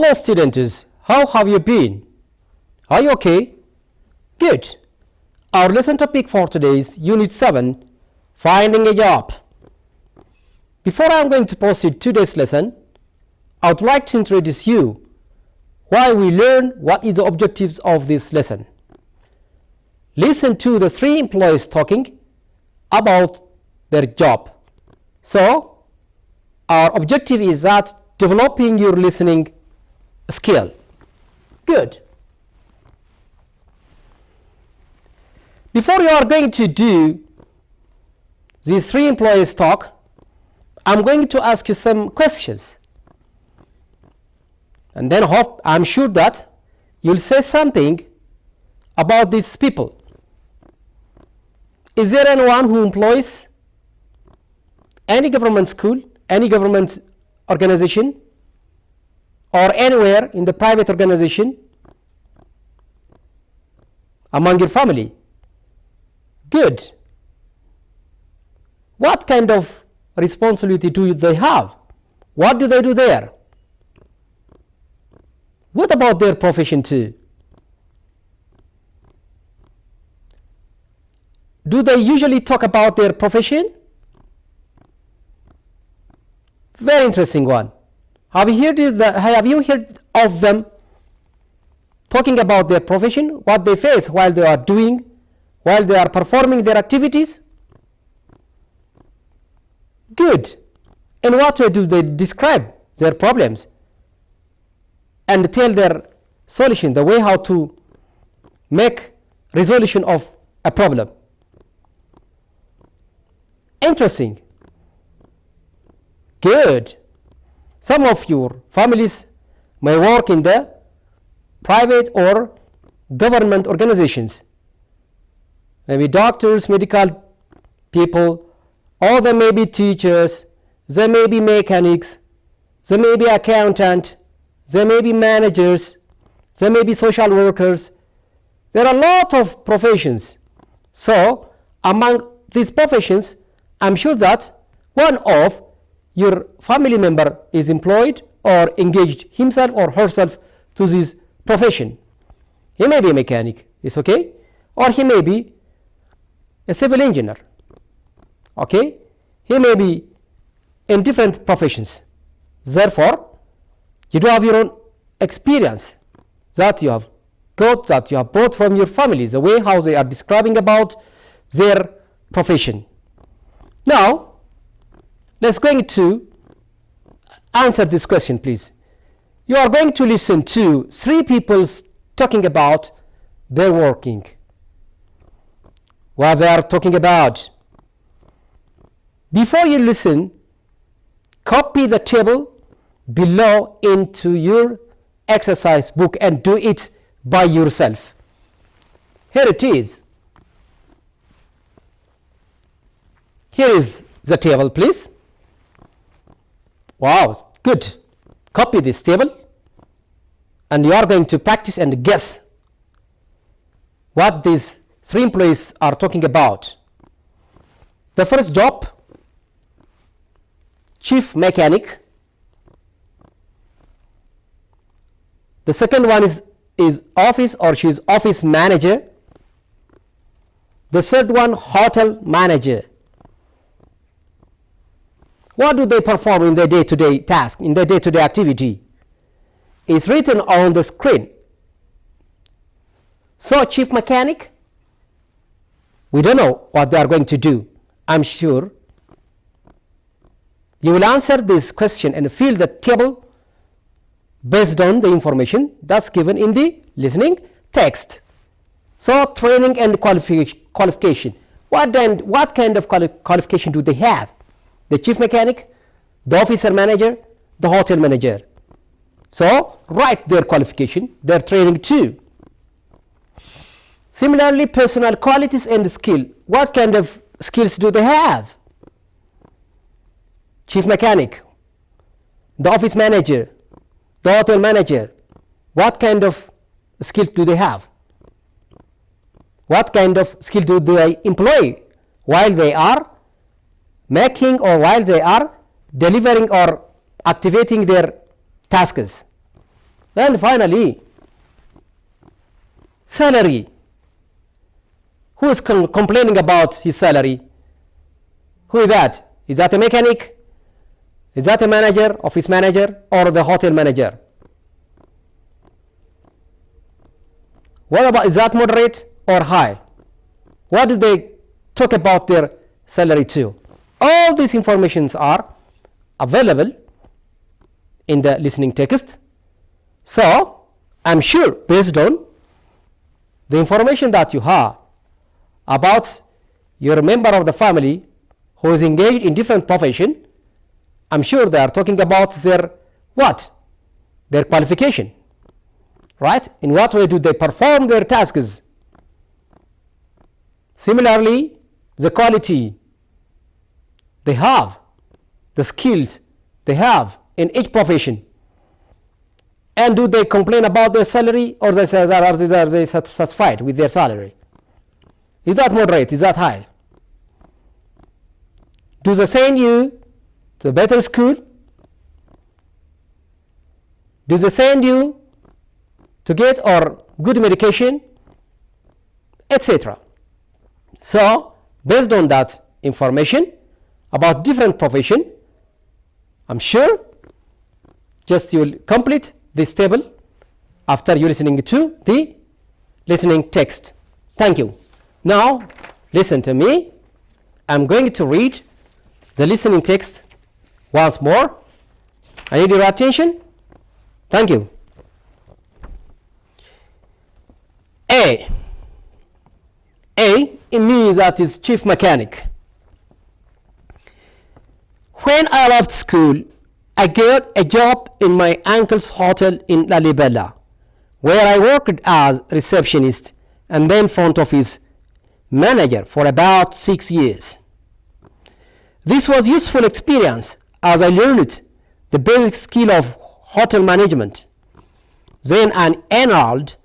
Hello students, how have you been? Are you okay? Good. Our lesson topic for today is Unit 7, Finding a Job. Before I am going to proceed today's lesson, I would like to introduce you why we learn what is the objectives of this lesson. Listen to the three employees talking about their job. So, our objective is that developing your listening skill. Good. Before you are going to do these three employees talk, I'm going to ask you some questions. And then I'm sure that you'll say something about these people. Is there anyone who employs any government school, any government organization, or anywhere in the private organization among your family? Good. What kind of responsibility do they have? What do they do there? What about their profession too? Do they usually talk about their profession? Very interesting one. Have you heard of them talking about their profession, what they face while they are doing, while they are performing their activities? Good. In what way do they describe their problems and tell their solution, the way how to make resolution of a problem? Interesting. Good. Some of your families may work in the private or government organizations, maybe doctors, medical people, or they may be teachers, they may be mechanics, they may be accountant, they may be managers, they may be social workers. There are a lot of professions. So among these professions, I'm sure that one of your family member is employed or engaged himself or herself to this profession. He may be a mechanic, it's okay, or he may be a civil engineer, okay, he may be in different professions. Therefore, you do have your own experience that you have got, that you have brought from your family, the way how they are describing about their profession. Now, let's going to answer this question, please. You are going to listen to three people talking about their working. What they are talking about. Before you listen, copy the table below into your exercise book and do it by yourself. Here it is. Here is the table, please. Wow, good. Copy this table and you are going to practice and guess what these three employees are talking about. The first job, chief mechanic. The second one is office, or she is office manager. The third one, hotel manager. What do they perform in their day-to-day task, in their day-to-day activity? It's written on the screen. So chief mechanic, we don't know what they are going to do. I'm sure you will answer this question and fill the table based on the information that's given in the listening text. So training and qualification. What kind of qualification do they have? The chief mechanic, the officer manager, the hotel manager. So write their qualification, their training too. Similarly, personal qualities and skill. What kind of skills do they have? Chief mechanic, the office manager, the hotel manager. What kind of skills do they have? What kind of skill do they employ while they are making or while they are delivering or activating their tasks? And finally, salary. Who is complaining about his salary? Who is that? Is that a mechanic? Is that a manager, office manager, or the hotel manager? What about, is that moderate or high? What do they talk about their salary to? All these informations are available in the listening text. So I'm sure, based on the information that you have about your member of the family who is engaged in different profession, I'm sure they are talking about their what? Their qualification, right? In what way do they perform their tasks? Similarly, the quality they have, the skills they have in each profession. And do they complain about their salary, or are they satisfied with their salary? Is that moderate? Is that high? Do they send you to a better school? Do they send you to get or good medication, etc.? So, based on that information about different profession, I'm sure just you will complete this table after you listening to the listening text. Thank you. Now, listen to me. I'm going to read the listening text once more. I need your attention. Thank you. A in me, that is chief mechanic. When I left school, I got a job in my uncle's hotel in Lalibela, where I worked as receptionist and then front office manager for about 6 years. This was useful experience as I learned the basic skill of hotel management. Then I enrolled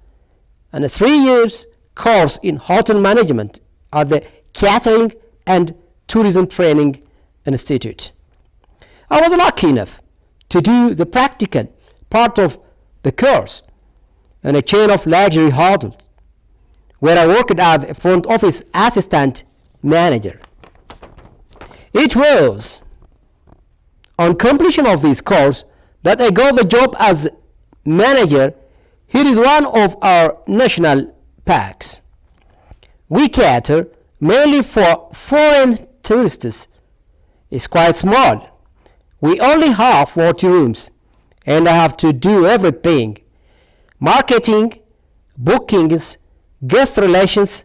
in a 3 years course in hotel management at the Catering and Tourism Training Institute. I was lucky enough to do the practical part of the course in a chain of luxury hotels, where I worked as a front office assistant manager. It was on completion of this course that I got the job as manager. Here is one of our national parks. We cater mainly for foreign tourists. It's quite small. We only have 40 rooms, and I have to do everything: marketing, bookings, guest relations,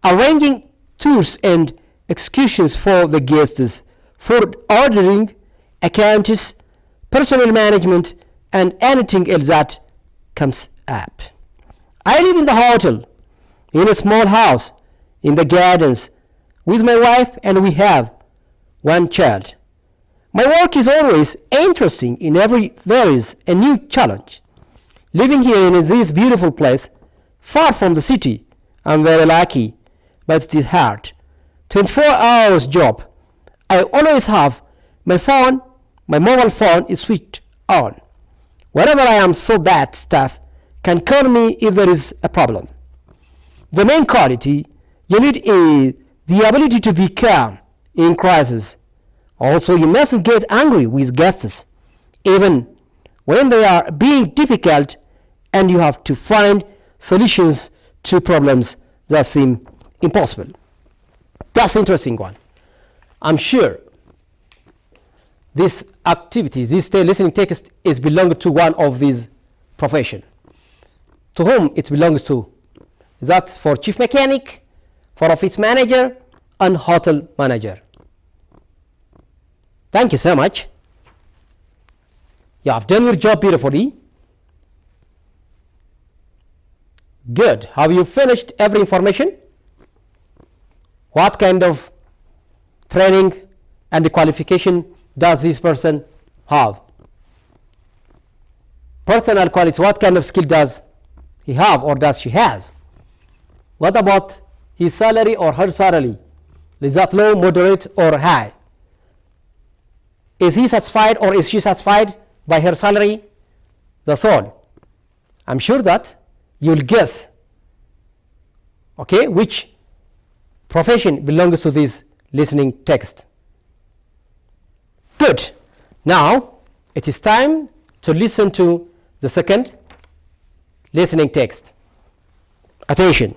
arranging tours and excursions for the guests, food ordering, accounts, personnel management, and anything else that comes up. I live in the hotel, in a small house in the gardens, with my wife, and we have one child. My work is always interesting. There is a new challenge. Living here in this beautiful place, far from the city, I'm very lucky, but it is hard. 24 hours job. I always have my phone, my mobile phone is switched on. Wherever I am, so that staff can call me if there is a problem. The main quality you need is the ability to be calm in crisis. Also, you mustn't get angry with guests, even when they are being difficult, and you have to find solutions to problems that seem impossible. That's an interesting one. I'm sure this activity, this listening text, is belonging to one of these professions. To whom it belongs to? Is that for chief mechanic, for office manager, and hotel manager? Thank you so much. You have done your job beautifully. Good. Have you finished every information? What kind of training and qualification does this person have? Personal quality, what kind of skill does he have or does she has? What about his salary or her salary? Is that low, moderate, or high? Is he satisfied or is she satisfied by her salary? That's all. I'm sure that you'll guess, okay, which profession belongs to this listening text. Good. Now it is time to listen to the second listening text. Attention.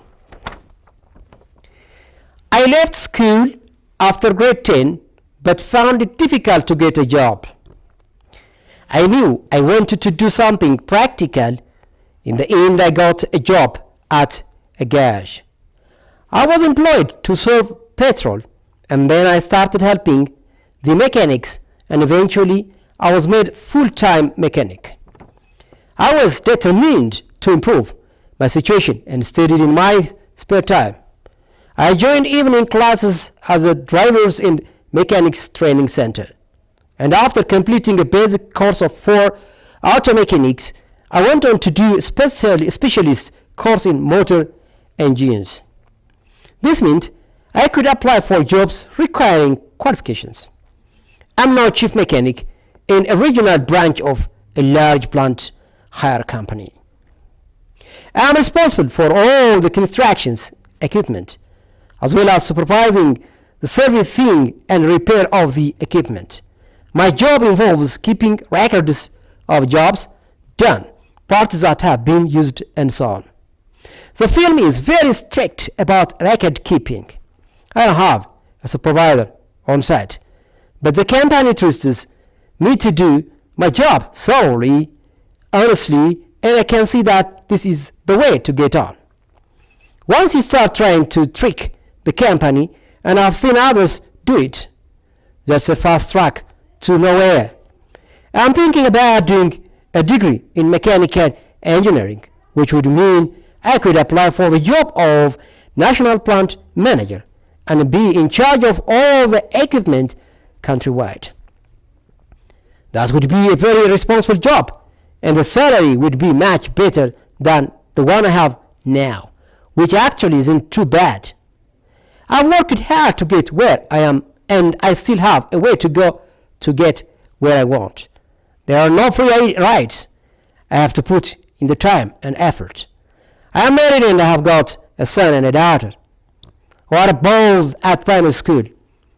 I left school after grade 10 but found it difficult to get a job. I knew I wanted to do something practical. In the end, I got a job at a garage. I was employed to serve petrol, and then I started helping the mechanics, and eventually I was made full-time mechanic. I was determined to improve my situation and studied in my spare time. I joined evening classes as a driver's and mechanics training center. And after completing a basic course of 4 auto mechanics, I went on to do a specialist course in motor engines. This meant I could apply for jobs requiring qualifications. I'm now chief mechanic in a regional branch of a large plant hire company. I am responsible for all the constructions equipment, as well as supervising the servicing and repair of the equipment. My job involves keeping records of jobs done, parts that have been used, and so on. The firm is very strict about record keeping. I don't have a supervisor on site, but the company trusts me to do my job thoroughly, honestly, and I can see that this is the way to get on. Once you start trying to trick the company, and I've seen others do it, that's a fast track to nowhere. I'm thinking about doing a degree in mechanical engineering, which would mean I could apply for the job of national plant manager and be in charge of all the equipment countrywide. That would be a very responsible job, and the salary would be much better than the one I have now, which actually isn't too bad. I've worked hard to get where I am, and I still have a way to go to get where I want. There are no free rides. I have to put in the time and effort. I am married and I have got a son and a daughter who are both at primary school.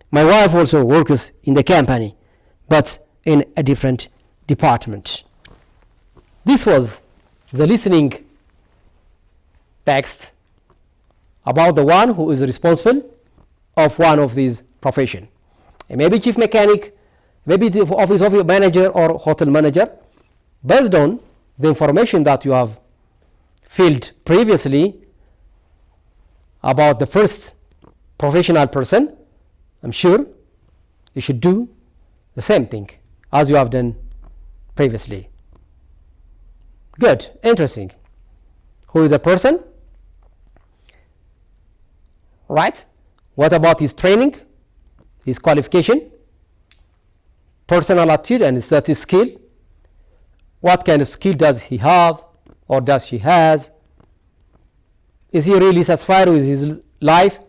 My wife also works in the company, but in a different department. This was the listening text about the one who is responsible of one of these professions. Maybe chief mechanic, maybe the office of manager or hotel manager. Based on the information that you have filled previously about the first professional person, I'm sure you should do the same thing as you have done previously. Good, interesting. Who is the person? Right? What about his training, his qualification, personal attitude and his skill? What kind of skill does he have or does she has? Is he really satisfied with his life?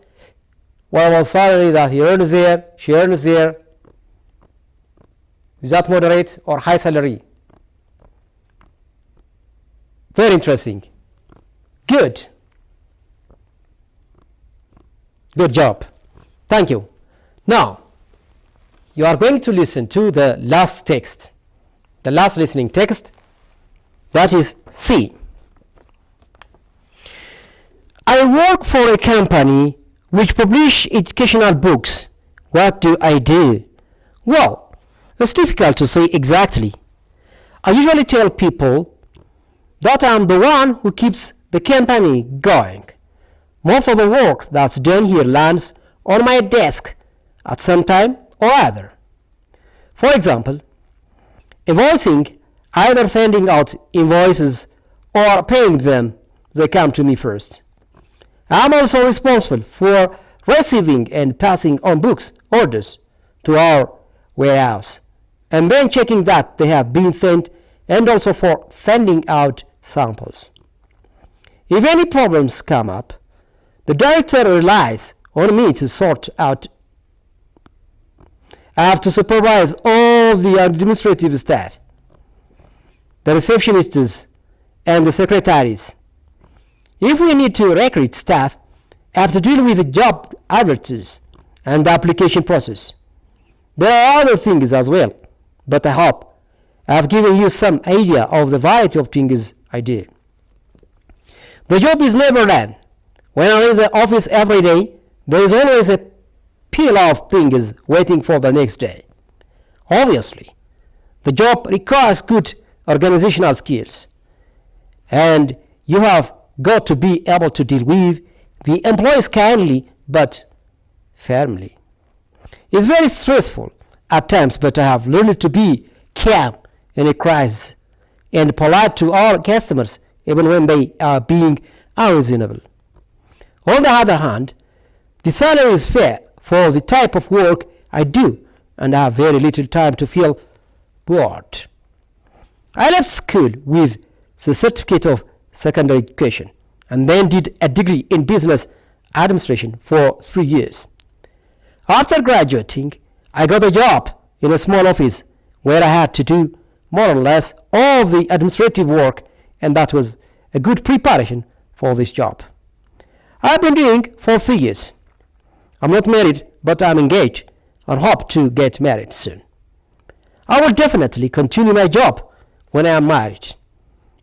What about salary that he earns there, she earns there? Is that moderate or high salary? Very interesting. Good. Good job. Thank you. Now, you are going to listen to the last text, the last listening text, that is C. I work for a company which publish educational books. What do I do? Well, it's difficult to say exactly. I usually tell people that I'm the one who keeps the company going. Most of the work that's done here lands on my desk at some time or other. For example, invoicing, either sending out invoices or paying them, they come to me first. I'm also responsible for receiving and passing on books orders to our warehouse, and then checking that they have been sent, and also for sending out samples. If any problems come up, the director relies on me to sort out. I have to supervise all the administrative staff, the receptionists, and the secretaries. If we need to recruit staff, I have to deal with the job adverts and the application process. There are other things as well, but I hope I have given you some idea of the variety of things I do. The job is never done. When I leave the office every day, there is always a pile of things waiting for the next day. Obviously, the job requires good organizational skills, and you have got to be able to deal with the employees kindly but firmly. It's very stressful at times, but I have learned to be calm in a crisis and polite to all customers even when they are being unreasonable. On the other hand, the salary is fair for the type of work I do, and I have very little time to feel bored. I left school with the certificate of secondary education and then did a degree in business administration for 3 years. After graduating, I got a job in a small office where I had to do more or less all the administrative work, and that was a good preparation for this job. I've been doing for 3 years. I'm not married, but I'm engaged and hope to get married soon. I will definitely continue my job when I am married.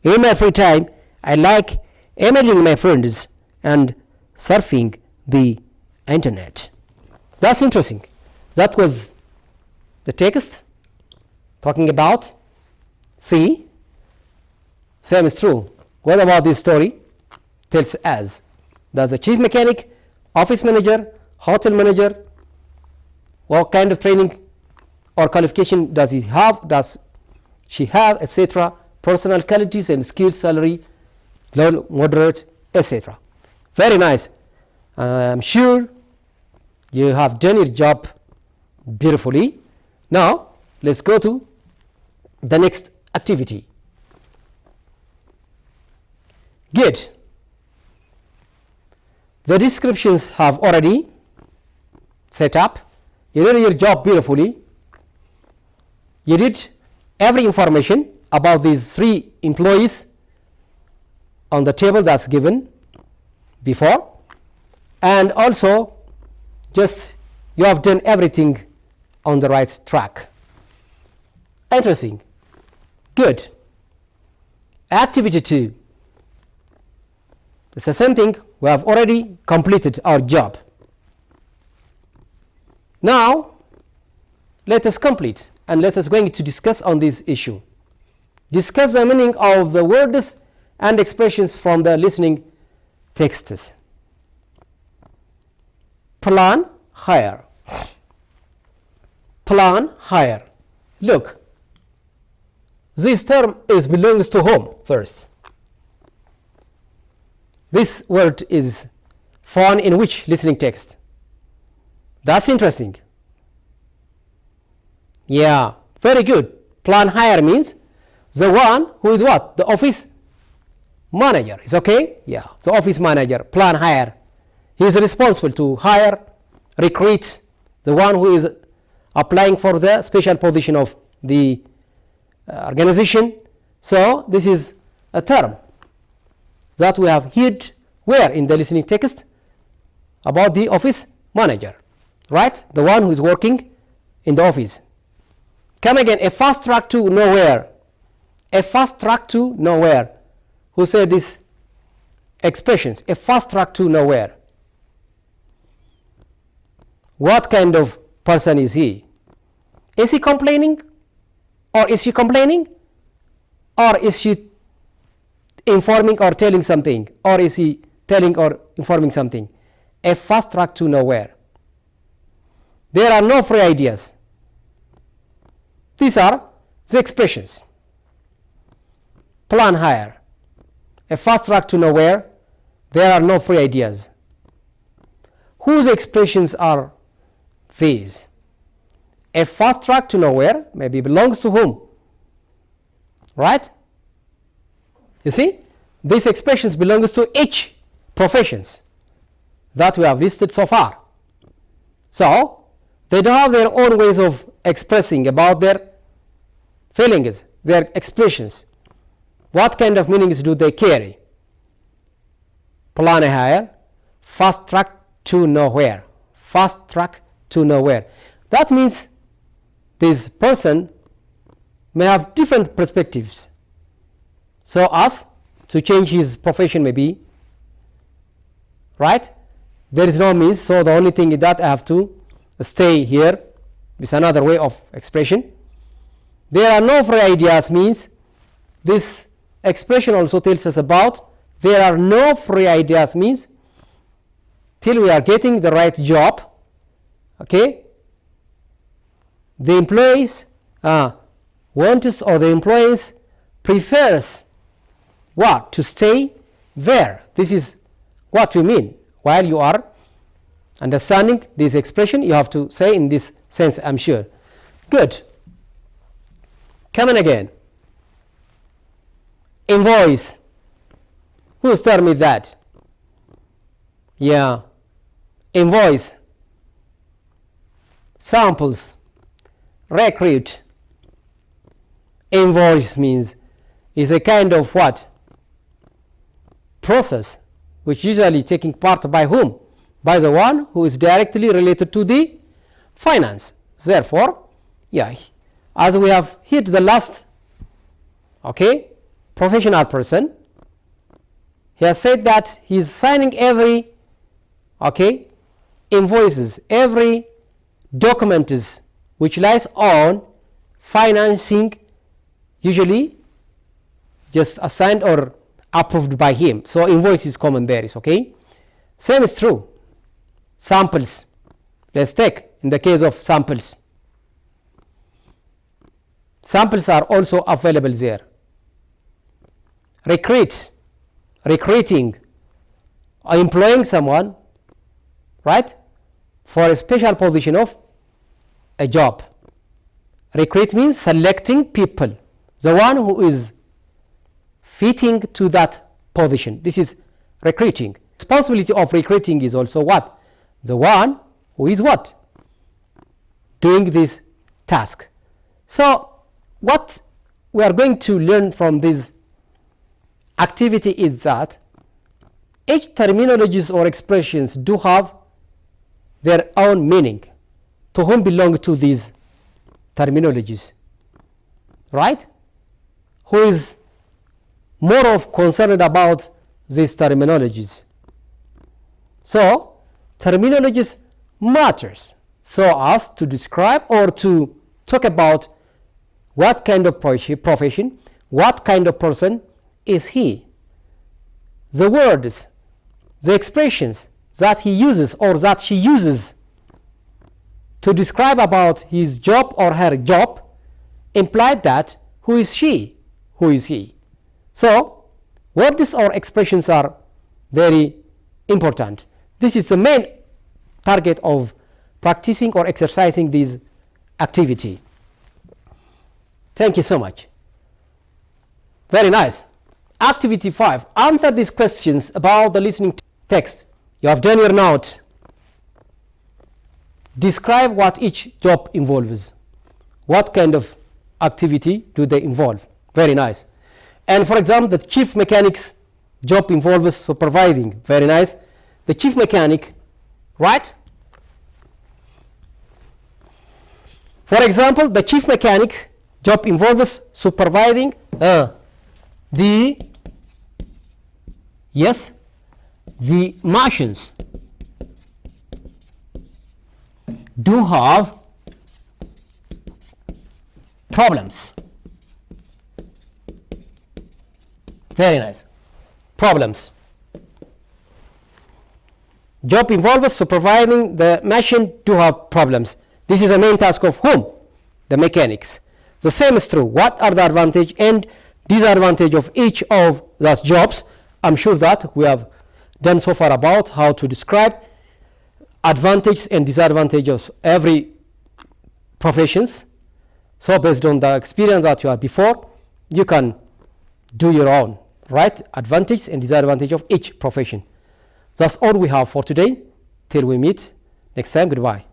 In my free time, I like emailing my friends and surfing the internet. That's interesting. That was the text talking about C. Same is true. What about this story? Tells us that the chief mechanic, office manager, hotel manager, what kind of training or qualification does he have, does she have, etc. Personal qualities and skills, salary, low, moderate, etc. Very nice. I'm sure you have done your job beautifully. Now let's go to the next activity. Good. The descriptions have already set up. You did your job beautifully. You did every information about these 3 employees on the table that's given before, and also just you have done everything on the right track. Interesting. Good. Activity 2. It's the same thing. We have already completed our job. Now let us complete and let us going to discuss on this issue. Discuss the meaning of the words and expressions from the listening texts. Plan, hire. Plan, hire. Look, this term belongs to whom first? This word is found in which listening text? That's interesting. Yeah, very good. Plan hire means the one who is what? The office manager. Is okay? Yeah, the office manager. Plan hire. He is responsible to hire, recruit the one who is applying for the special position of the organization. So this is a term that we have heard where in the listening text about the office manager, right? The one who is working in the office. Come again, a fast track to nowhere. A fast track to nowhere. Who said these expressions? A fast track to nowhere. What kind of person is he? Is he complaining? Or is she complaining? Or is she informing or telling something? Or is he telling or informing something? A fast track to nowhere. There are no free ideas. These are the expressions. Plan hire. A fast track to nowhere. There are no free ideas. Whose expressions are these? A fast track to nowhere maybe belongs to whom? Right? You see, these expressions belongs to each professions that we have listed so far. So they don't have their own ways of expressing about their feelings, their expressions. What kind of meanings do they carry? Plan ahead, fast track to nowhere. Fast track to nowhere. That means this person may have different perspectives. So as to change his profession maybe, right? There is no means, so the only thing is that I have to stay here. It's another way of expression. There are no free ideas means this expression also tells us about there are no free ideas means till we are getting the right job, okay, the employees wants or the employees prefers what? To stay there. This is what we mean. While you are understanding this expression, you have to say in this sense, I'm sure. Good. Come on again. Invoice. Who's telling me that? Yeah. Invoice. Samples. Recruit. Invoice means is a kind of what? Process which usually taking part by whom? By the one who is directly related to the finance. Therefore, yeah, as we have hit the last, okay, professional person, he has said that he is signing every, okay, invoices, every document is which lies on financing, usually just assigned or approved by him. So invoice is common there, is okay. Same is true. Samples. Let's take in the case of samples. Samples are also available there. Recruit. Recruiting. Employing someone, right, for a special position of a job. Recruit means selecting people, the one who is fitting to that position. This is recruiting. Responsibility of recruiting is also what? The one who is what? Doing this task. So what we are going to learn from this activity is that each terminologies or expressions do have their own meaning. To whom belong to these terminologies, right? Who is more of concerned about these terminologies? So terminologies matters so as to describe or to talk about what kind of profession, what kind of person is he. The words, the expressions that he uses or that she uses to describe about his job or her job imply that who is she, who is he. So words or expressions are very important. This is the main target of practicing or exercising this activity. Thank you so much. Very nice. Activity 5. Answer these questions about the listening text. You have done your note. Describe what each job involves. What kind of activity do they involve? Very nice. And for example, the chief mechanic's job involves supervising. Very nice. The chief mechanic, right? For example, the chief mechanic's job involves supervising the machines do have problems. Very nice. Problems. Job involves supervising the machine to have problems. This is a main task of whom? The mechanics. The same is true. What are the advantage and disadvantage of each of those jobs? I'm sure that we have done so far about how to describe advantages and disadvantages of every professions. So based on the experience that you had before, you can do your own, right? Advantage and disadvantage of each profession. That's all we have for today. Till we meet next time. Goodbye.